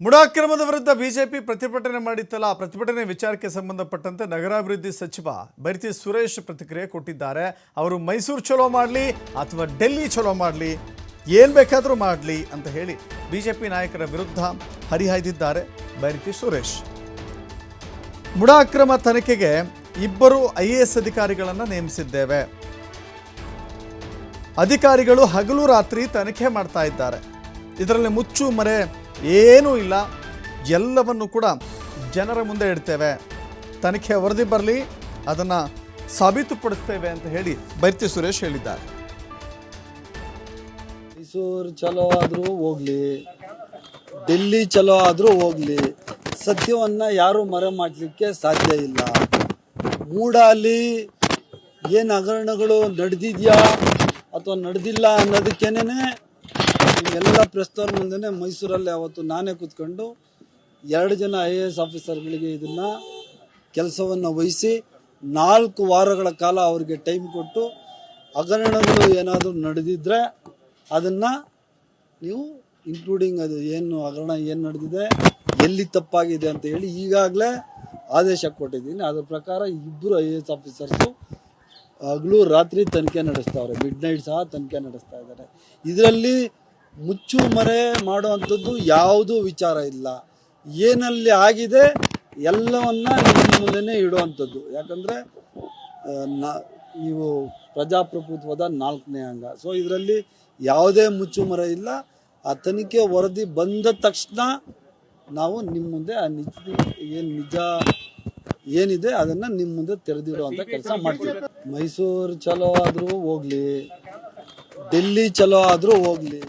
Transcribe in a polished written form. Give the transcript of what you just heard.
ಮುಡಾಕ್ರಮದ ವಿರುದ್ಧ ಬಿಜೆಪಿ ಪ್ರತಿಭಟನೆ ಮಾಡಿತ್ತಲ್ಲ. ಆ ಪ್ರತಿಭಟನೆ ವಿಚಾರಕ್ಕೆ ಸಂಬಂಧಪಟ್ಟಂತೆ ನಗರಾಭಿವೃದ್ಧಿ ಸಚಿವ ಬೈರತಿ ಸುರೇಶ್ ಪ್ರತಿಕ್ರಿಯೆ ಕೊಟ್ಟಿದ್ದಾರೆ. ಅವರು ಮೈಸೂರು ಚಲೋ ಮಾಡಲಿ ಅಥವಾ ಡೆಲ್ಲಿ ಚಲೋ ಮಾಡಲಿ, ಏನು ಬೇಕಾದರೂ ಮಾಡಲಿ ಅಂತ ಹೇಳಿ ಬಿಜೆಪಿ ನಾಯಕರ ವಿರುದ್ಧ ಹರಿಹಾಯ್ದಿದ್ದಾರೆ ಬೈರತಿ ಸುರೇಶ್. ಮುಡಾಕ್ರಮ ತನಿಖೆಗೆ 2 IAS ಅಧಿಕಾರಿಗಳನ್ನು ನೇಮಿಸಿದ್ದೇವೆ. ಅಧಿಕಾರಿಗಳು ಹಗಲು ರಾತ್ರಿ ತನಿಖೆ ಮಾಡ್ತಾ ಇದ್ದಾರೆ. ಇದರಲ್ಲಿ ಮುಚ್ಚು ಮರೆ ಏನೂ ಇಲ್ಲ, ಎಲ್ಲವನ್ನು ಕೂಡ ಜನರ ಮುಂದೆ ಇಡ್ತೇವೆ. ತನಿಖೆ ವರದಿ ಬರಲಿ, ಅದನ್ನು ಸಾಬೀತುಪಡಿಸ್ತೇವೆ ಅಂತ ಹೇಳಿ ಬೈರತಿ ಸುರೇಶ್ ಹೇಳಿದ್ದಾರೆ. ಮೈಸೂರು ಚಲೋ ಆದರೂ ಹೋಗ್ಲಿ, ಡೆಲ್ಲಿ ಚಲೋ ಆದರೂ ಹೋಗ್ಲಿ, ಸತ್ಯವನ್ನು ಯಾರೂ ಮರೆ ಮಾಡಲಿಕ್ಕೆ ಸಾಧ್ಯ ಇಲ್ಲ. ಮೂಡಲ್ಲಿ ಏನು ಹಗರಣಗಳು ನಡೆದಿದೆಯಾ ಅಥವಾ ನಡೆದಿಲ್ಲ ಅನ್ನೋದಕ್ಕೇನೆ ಎಲ್ಲ ಪ್ರೆಸ್ತವ್ರ ಮುಂದೆ ಮೈಸೂರಲ್ಲಿ ಅವತ್ತು ನಾನೇ ಕೂತ್ಕೊಂಡು 2 ಜನ IAS ಆಫೀಸರ್ಗಳಿಗೆ ಇದನ್ನು ಕೆಲಸವನ್ನು ವಹಿಸಿ 4 ವಾರಗಳ ಕಾಲ ಅವರಿಗೆ ಟೈಮ್ ಕೊಟ್ಟು ಹಗರಣಗಳು ಏನಾದರೂ ನಡೆದಿದ್ದರೆ ಅದನ್ನು ನೀವು ಇನ್ಕ್ಲೂಡಿಂಗ್ ಅದು ಏನು ಹಗರಣ ಏನು ನಡೆದಿದೆ, ಎಲ್ಲಿ ತಪ್ಪಾಗಿದೆ ಅಂತ ಹೇಳಿ ಈಗಾಗಲೇ ಆದೇಶ ಕೊಟ್ಟಿದ್ದೀನಿ. ಅದರ ಪ್ರಕಾರ 2 IAS ಆಫೀಸರ್ಸು ಹಗಲು ರಾತ್ರಿ ತನಿಖೆ ನಡೆಸ್ತಾವ್ರೆ, ಮಿಡ್ನೈಟ್ ಸಹ ತನಿಖೆ ನಡೆಸ್ತಾ ಇದ್ದಾರೆ. ಇದರಲ್ಲಿ ಮುಚ್ಚು ಮರೆ ಮಾಡುವಂಥದ್ದು ಯಾವುದೂ ವಿಚಾರ ಇಲ್ಲ. ಏನಲ್ಲಿ ಆಗಿದೆ ಎಲ್ಲವನ್ನ ನಿಮ್ಮ ಮುಂದೆನೇ ಇಡುವಂಥದ್ದು. ಯಾಕಂದರೆ ನೀವು ಪ್ರಜಾಪ್ರಭುತ್ವದ 4ನೇ ಅಂಗ. ಸೊ ಇದರಲ್ಲಿ ಯಾವುದೇ ಮುಚ್ಚು ಮರೆ ಇಲ್ಲ. ಆ ತನಿಖೆ ವರದಿ ಬಂದ ತಕ್ಷಣ ನಾವು ನಿಮ್ಮ ಮುಂದೆ ಆ ನಿಜ ಏನಿದೆ ಅದನ್ನು ನಿಮ್ಮ ಮುಂದೆ ತೆರೆದಿಡುವಂಥ ಕೆಲಸ ಮಾಡ್ತೀವಿ. ಮೈಸೂರು ಚಲೋ ಆದರೂ ಹೋಗ್ಲಿ, ಡೆಲ್ಲಿ ಚಲೋ ಆದರೂ ಹೋಗ್ಲಿ,